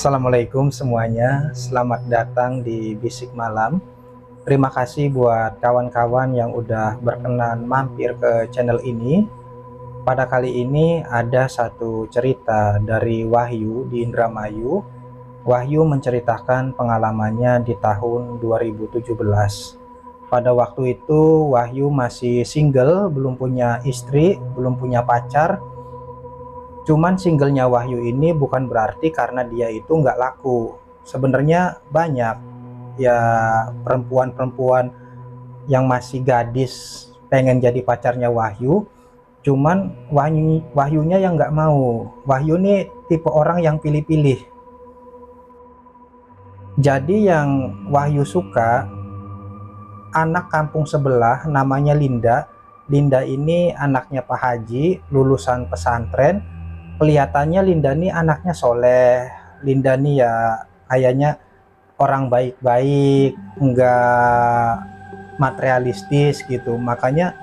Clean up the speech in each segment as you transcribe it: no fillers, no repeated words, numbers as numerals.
Assalamualaikum semuanya, selamat datang di Bisik Malam. Terima kasih buat kawan-kawan yang udah berkenan mampir ke channel ini. Pada kali ini ada satu cerita dari Wahyu di Indramayu. Wahyu menceritakan pengalamannya di tahun 2017. Pada waktu itu Wahyu masih single, belum punya istri, belum punya pacar. Cuman singlenya Wahyu ini bukan berarti karena dia itu nggak laku. Sebenarnya banyak ya perempuan-perempuan yang masih gadis pengen jadi pacarnya Wahyu. Cuman Wahyunya yang nggak mau. Wahyu nih tipe orang yang pilih-pilih. Jadi yang Wahyu suka anak kampung sebelah namanya Linda. Linda ini anaknya Pak Haji, lulusan pesantren. Kelihatannya Linda nih anaknya soleh. Linda nih ya kayaknya orang baik-baik, enggak materialistis gitu. Makanya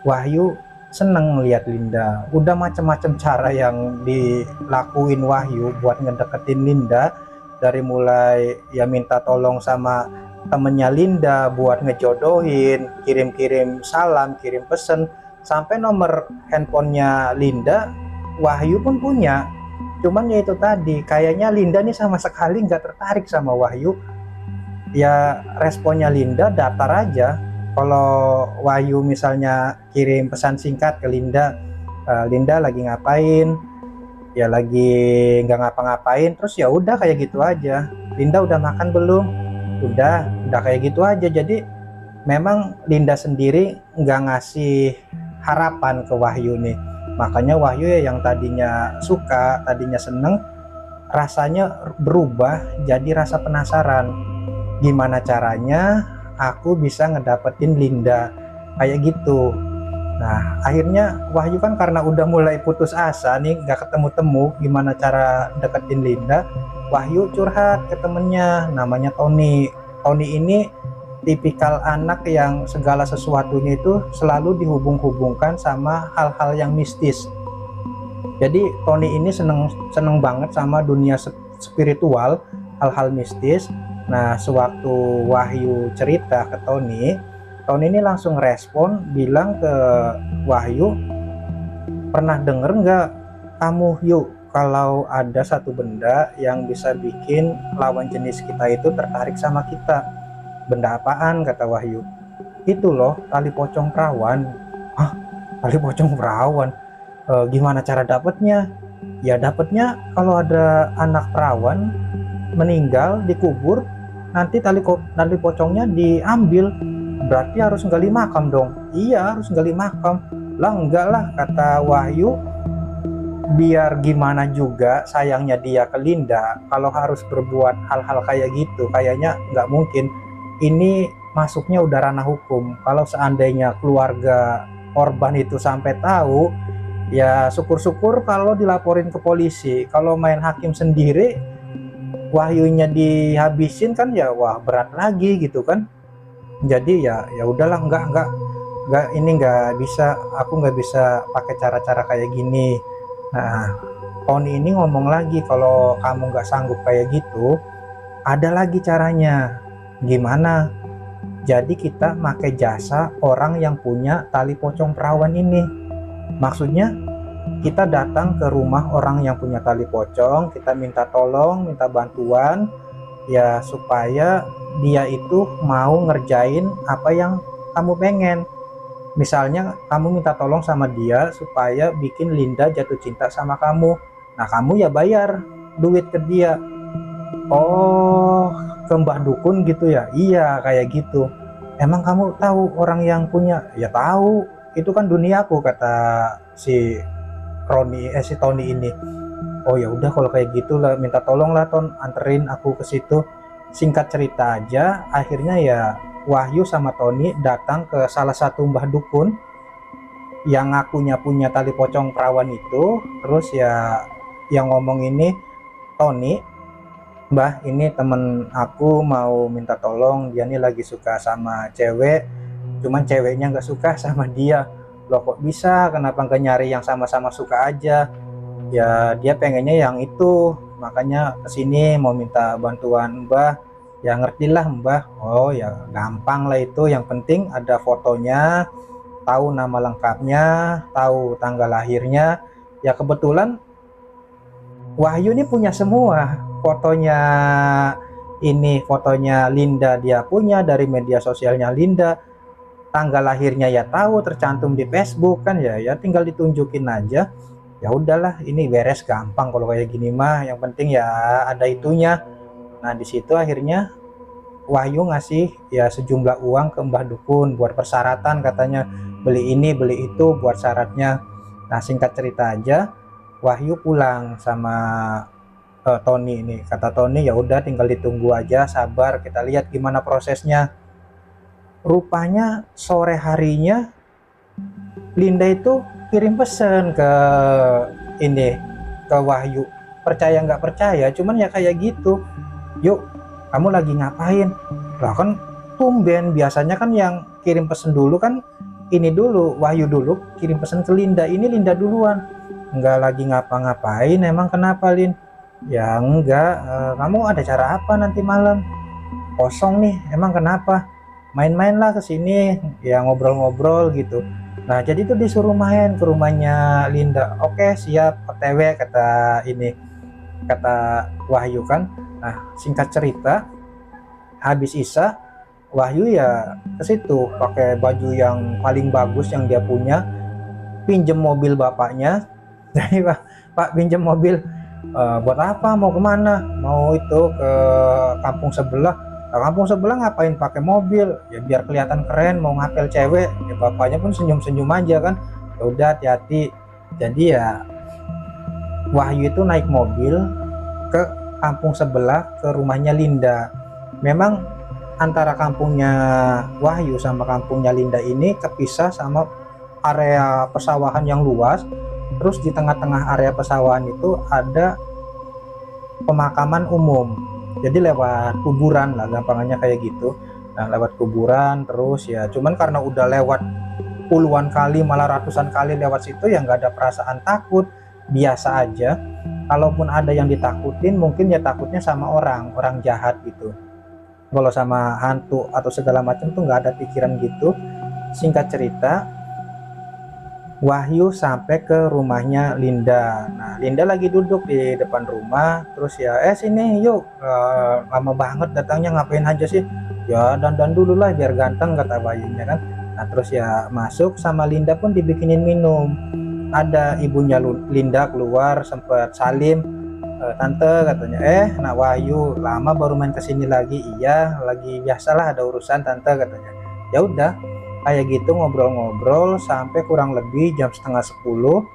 Wahyu seneng ngeliat Linda. Udah macam-macam cara yang dilakuin Wahyu buat ngedeketin Linda. Dari mulai ya minta tolong sama temennya Linda buat ngejodohin, kirim-kirim salam, kirim pesen, sampai nomor handphonenya Linda Wahyu pun punya. Cuman ya itu tadi, kayaknya Linda nih sama sekali nggak tertarik sama Wahyu. Ya responnya Linda datar aja. Kalau Wahyu misalnya kirim pesan singkat ke Linda, Linda lagi ngapain, ya lagi nggak ngapa-ngapain, terus ya udah kayak gitu aja. Linda udah makan belum, udah kayak gitu aja. Jadi memang Linda sendiri nggak ngasih harapan ke Wahyu nih. Makanya Wahyu ya yang tadinya suka, tadinya seneng, rasanya berubah jadi rasa penasaran. Gimana caranya aku bisa ngedapetin Linda kayak gitu. Nah akhirnya Wahyu kan karena udah mulai putus asa nih, nggak ketemu-temu gimana cara deketin Linda. Wahyu curhat ke temennya namanya Tony. Tony ini tipikal anak yang segala sesuatunya itu selalu dihubung-hubungkan sama hal-hal yang mistis. Jadi Tony ini seneng banget sama dunia spiritual, hal-hal mistis. Nah sewaktu Wahyu cerita ke Tony ini langsung respon bilang ke Wahyu, pernah denger nggak kamu Yuk kalau ada satu benda yang bisa bikin lawan jenis kita itu tertarik sama kita? Benda apaan? Kata Wahyu. Itu loh tali pocong perawan. Hah? Tali pocong perawan? Gimana cara dapetnya? Ya dapetnya kalau ada anak perawan meninggal dikubur, nanti tali pocongnya diambil. Berarti harus nggali makam dong. Iya harus nggali makam. Lah enggak lah kata Wahyu. Biar gimana juga sayangnya dia ke Linda, kalau harus berbuat hal-hal kayak gitu kayaknya nggak mungkin. Ini masuknya udah ranah hukum. Kalau seandainya keluarga korban itu sampai tahu, ya syukur-syukur kalau dilaporin ke polisi. Kalau main hakim sendiri, Wahyunya dihabisin kan ya wah berat lagi gitu kan. Jadi ya udahlah, nggak ini nggak bisa, aku nggak bisa pakai cara-cara kayak gini. Nah Tony ini ngomong lagi, kalau kamu nggak sanggup kayak gitu, ada lagi caranya. Gimana? Jadi kita pakai jasa orang yang punya tali pocong perawan ini. Maksudnya kita datang ke rumah orang yang punya tali pocong, kita minta tolong, minta bantuan ya supaya dia itu mau ngerjain apa yang kamu pengen. Misalnya kamu minta tolong sama dia supaya bikin Linda jatuh cinta sama kamu. Nah kamu ya bayar duit ke dia. Oh, ke Mbah Dukun gitu ya? Iya kayak gitu. Emang kamu tahu orang yang punya? Ya tahu, itu kan duniaku kata si si Tony ini. Oh ya udah kalau kayak gitu lah, minta tolong lah Ton, anterin aku ke situ. Singkat cerita aja, akhirnya ya Wahyu sama Tony datang ke salah satu Mbah Dukun yang ngakunya punya tali pocong perawan itu. Terus ya yang ngomong ini Tony, Mbah ini temen aku mau minta tolong, dia nih lagi suka sama cewek, cuman ceweknya nggak suka sama dia. Loh kok bisa, kenapa nggak nyari yang sama-sama suka aja? Ya dia pengennya yang itu, makanya kesini mau minta bantuan Mbah. Ya ngertilah Mbah. Oh ya gampang lah itu, yang penting ada fotonya, tahu nama lengkapnya, tahu tanggal lahirnya. Ya kebetulan Wahyu ini punya semua fotonya, ini fotonya Linda dia punya dari media sosialnya Linda, tanggal lahirnya ya tahu tercantum di Facebook kan, ya tinggal ditunjukin aja. Ya udahlah, ini beres gampang kalau kayak gini mah, yang penting ya ada itunya. Nah di situ akhirnya Wahyu ngasih ya sejumlah uang ke Mbah Dukun buat persyaratan, katanya beli ini beli itu buat syaratnya. Nah singkat cerita aja, Wahyu pulang sama Tony ini. Kata Tony ya udah tinggal ditunggu aja, sabar, kita lihat gimana prosesnya. Rupanya sore harinya Linda itu kirim pesan ke ini, ke Wahyu. Percaya nggak percaya, cuman ya kayak gitu. Yuk, kamu lagi ngapain? Lah kan tumben, biasanya kan yang kirim pesan dulu kan ini dulu, Wahyu dulu kirim pesan ke Linda. Ini Linda duluan. Nggak lagi ngapa-ngapain, emang kenapa Lin? Ya enggak, kamu ada cara apa nanti malam? Kosong nih, emang kenapa? Main-main lah ke sini, ya ngobrol-ngobrol gitu. Nah jadi tuh disuruh main ke rumahnya Linda. Oke siap, OTW kata ini, kata Wahyu kan. Nah singkat cerita, habis Isya Wahyu ya ke situ pakai baju yang paling bagus yang dia punya, pinjem mobil bapaknya. Jadi Pak pinjem mobil. Buat apa, mau kemana? Mau itu ke kampung sebelah. Nah, kampung sebelah ngapain pakai mobil? Ya biar kelihatan keren, mau ngapel cewek. Ya bapaknya pun senyum-senyum aja kan. Ya udah hati-hati. Jadi ya Wahyu itu naik mobil ke kampung sebelah, ke rumahnya Linda. Memang antara kampungnya Wahyu sama kampungnya Linda ini kepisah sama area persawahan yang luas. Terus di tengah-tengah area persawahan itu ada pemakaman umum. Jadi lewat kuburan lah, gampangannya kayak gitu. Nah lewat kuburan terus ya, cuman karena udah lewat puluhan kali malah ratusan kali lewat situ ya nggak ada perasaan takut, biasa aja. Kalaupun ada yang ditakutin mungkin ya takutnya sama orang jahat gitu. Kalau sama hantu atau segala macam tuh nggak ada pikiran gitu. Singkat cerita, Wahyu sampai ke rumahnya Linda. Nah, Linda lagi duduk di depan rumah, terus ya, sini yuk, lama banget datangnya, ngapain aja sih? Ya dandan dulu lah biar ganteng, kata Wahyunya kan. Nah terus ya masuk sama Linda pun dibikinin minum. Ada ibunya Linda keluar sempet salim, tante katanya, nak Wahyu lama baru main kesini lagi. Iya lagi, biasalah ada urusan tante katanya. Ya udah kayak gitu ngobrol-ngobrol sampai kurang lebih jam setengah 10.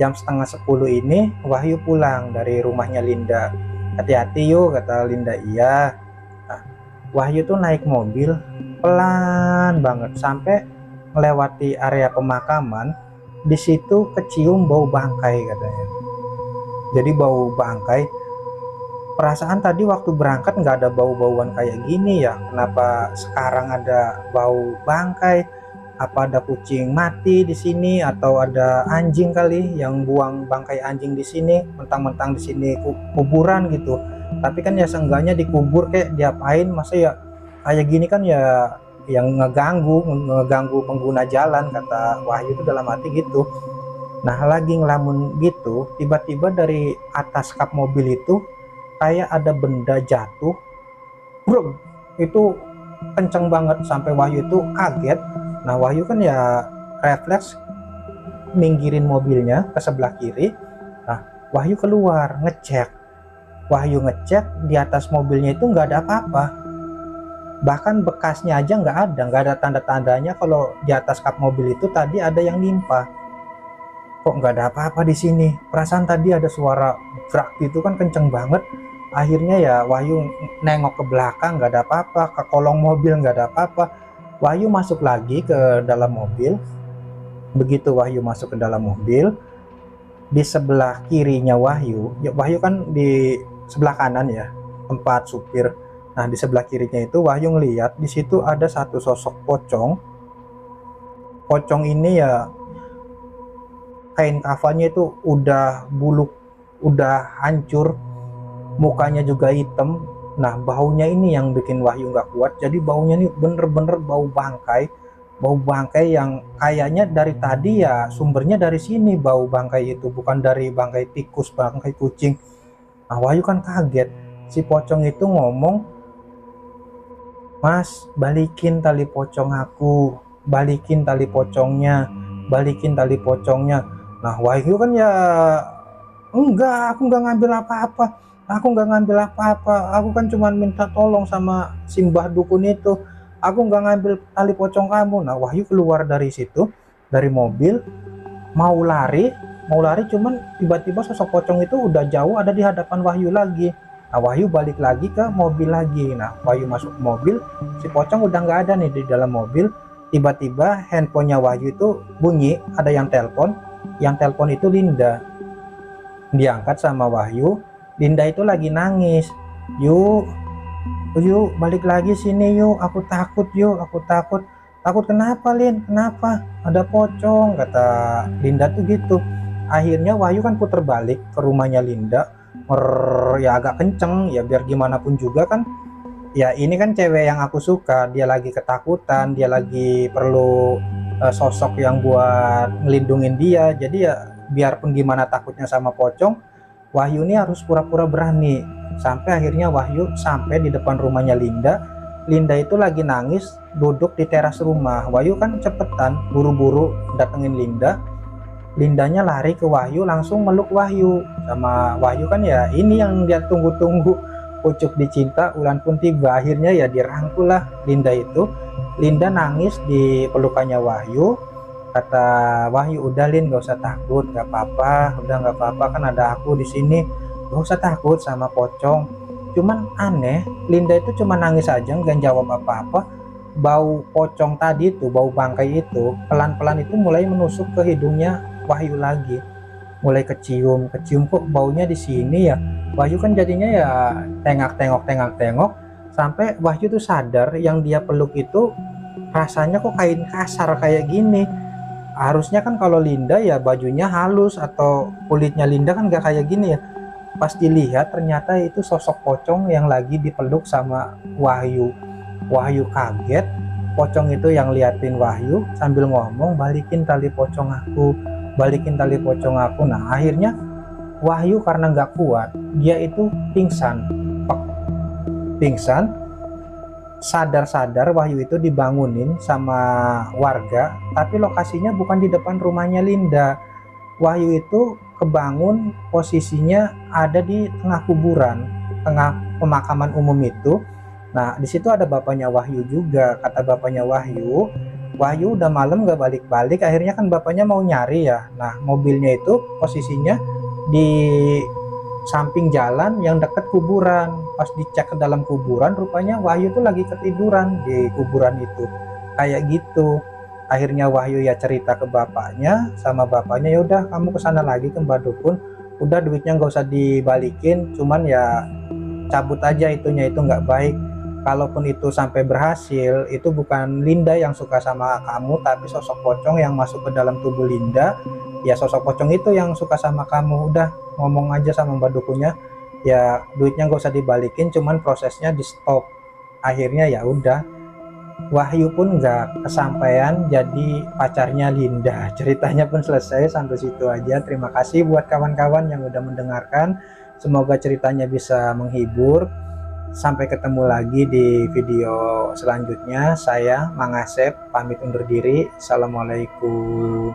Jam setengah 10 ini Wahyu pulang dari rumahnya Linda. Hati-hati yuk kata Linda. Iya. Nah, Wahyu tuh naik mobil pelan banget sampai melewati area pemakaman. Di situ kecium bau bangkai katanya. Jadi bau bangkai. Perasaan tadi waktu berangkat nggak ada bau-bauan kayak gini ya, kenapa sekarang ada bau bangkai? Apa ada kucing mati di sini atau ada anjing kali yang buang bangkai anjing di sini, mentang-mentang di sini kuburan gitu. Tapi kan ya seenggaknya dikubur kayak diapain, masa ya kayak gini kan ya yang ngeganggu pengguna jalan, kata Wahyu itu dalam hati gitu. Nah lagi ngelamun gitu, tiba-tiba dari atas kap mobil itu kayak ada benda jatuh, bro, itu kenceng banget sampai Wahyu itu kaget. Nah Wahyu kan ya refleks minggirin mobilnya ke sebelah kiri. Nah Wahyu keluar ngecek. Wahyu ngecek di atas mobilnya itu nggak ada apa-apa, bahkan bekasnya aja nggak ada tanda-tandanya kalau di atas kap mobil itu tadi ada yang nimpa. Kok nggak ada apa-apa di sini? Perasaan tadi ada suara brak gitu kan kenceng banget. Akhirnya ya Wahyu nengok ke belakang, nggak ada apa-apa, ke kolong mobil nggak ada apa-apa. Wahyu masuk lagi ke dalam mobil. Begitu Wahyu masuk ke dalam mobil, di sebelah kirinya Wahyu, ya Wahyu kan di sebelah kanan ya, tempat supir. Nah di sebelah kirinya itu Wahyu ngeliat di situ ada satu sosok pocong. Pocong ini ya kain kafannya itu udah buluk, udah hancur. mukanya juga hitam. Nah, baunya ini yang bikin Wahyu nggak kuat. Jadi baunya ini bener-bener bau bangkai yang kayaknya dari tadi ya sumbernya dari sini bau bangkai itu, bukan dari bangkai tikus, bangkai kucing. Nah, Wahyu kan kaget. Si pocong itu ngomong, "Mas, balikin tali pocong aku, balikin tali pocongnya, balikin tali pocongnya." Nah, Wahyu kan ya, "Enggak, aku nggak ngambil apa-apa. Aku nggak ngambil apa-apa. Aku kan cuma minta tolong sama simbah dukun itu. Aku nggak ngambil tali pocong kamu." Nah, Wahyu keluar dari situ, dari mobil, mau lari cuman tiba-tiba sosok pocong itu udah jauh ada di hadapan Wahyu lagi. Nah, Wahyu balik lagi ke mobil lagi. Nah, Wahyu masuk mobil, si pocong udah nggak ada nih di dalam mobil. Tiba-tiba handphonenya Wahyu itu bunyi, ada yang telepon. Yang telepon itu Linda. Diangkat sama Wahyu. Linda itu lagi nangis. "Yuk, yuk balik lagi sini yuk, aku takut yuk, aku takut." "Takut kenapa, Lin? Kenapa?" "Ada pocong," kata Linda tuh gitu. Akhirnya Wahyu kan puter balik ke rumahnya Linda. Ya agak kenceng ya, biar gimana pun juga kan ya ini kan cewek yang aku suka, dia lagi ketakutan, dia lagi perlu sosok yang buat ngelindungin dia. Jadi ya biarpun gimana takutnya sama pocong, Wahyu ini harus pura-pura berani. Sampai akhirnya Wahyu sampai di depan rumahnya Linda. Linda itu lagi nangis duduk di teras rumah. Wahyu kan cepetan buru-buru datengin Linda. Lindanya lari ke Wahyu, langsung meluk Wahyu. Sama Wahyu kan ya ini yang dia tunggu-tunggu, pucuk dicinta ulan pun tiba. Akhirnya ya dirangkul lah Linda itu. Linda nangis di pelukannya Wahyu. Kata Wahyu, "Udah Lin, gak usah takut, gak apa-apa, udah gak apa-apa, kan ada aku di sini, gak usah takut sama pocong." Cuman aneh, Linda itu cuma nangis aja, nggak jawab apa-apa. Bau pocong tadi tuh, bau bangkai itu pelan-pelan itu mulai menusuk ke hidungnya Wahyu lagi. Mulai kecium kok baunya di sini ya. Wahyu kan jadinya ya tengok sampai Wahyu tuh sadar yang dia peluk itu rasanya kok kain kasar kayak gini. Harusnya kan kalau Linda ya bajunya halus atau kulitnya Linda kan gak kayak gini ya. Pas dilihat ternyata itu sosok pocong yang lagi dipeluk sama Wahyu. Wahyu kaget, pocong itu yang liatin Wahyu sambil ngomong, "Balikin tali pocong aku, balikin tali pocong aku." Nah, akhirnya Wahyu karena nggak kuat, dia itu pingsan. Pingsan, sadar-sadar Wahyu itu dibangunin sama warga, tapi lokasinya bukan di depan rumahnya Linda. Wahyu itu kebangun, posisinya ada di tengah kuburan, tengah pemakaman umum itu. Nah, di situ ada bapaknya Wahyu juga. Kata bapaknya Wahyu, Wahyu udah malam gak balik-balik. Akhirnya kan bapaknya mau nyari ya. Nah, mobilnya itu posisinya di samping jalan yang deket kuburan. Pas dicek ke dalam kuburan, rupanya Wahyu tuh lagi ketiduran di kuburan itu. Kayak gitu. Akhirnya Wahyu ya cerita ke bapaknya, sama bapaknya, "Ya udah kamu kesana lagi ke Mbak Dukun, udah duitnya nggak usah dibalikin, cuman ya cabut aja itunya, itu nggak baik. Kalaupun itu sampai berhasil, itu bukan Linda yang suka sama kamu, tapi sosok pocong yang masuk ke dalam tubuh Linda. Ya sosok pocong itu yang suka sama kamu. Udah ngomong aja sama Mbak Dukunnya, ya duitnya nggak usah dibalikin, cuman prosesnya di stop." Akhirnya ya udah, Wahyu pun nggak kesampaian jadi pacarnya Linda. Ceritanya pun selesai sampai situ aja. Terima kasih buat kawan-kawan yang udah mendengarkan. Semoga ceritanya bisa menghibur. Sampai ketemu lagi di video selanjutnya. Saya Mang Asep pamit undur diri. Assalamualaikum.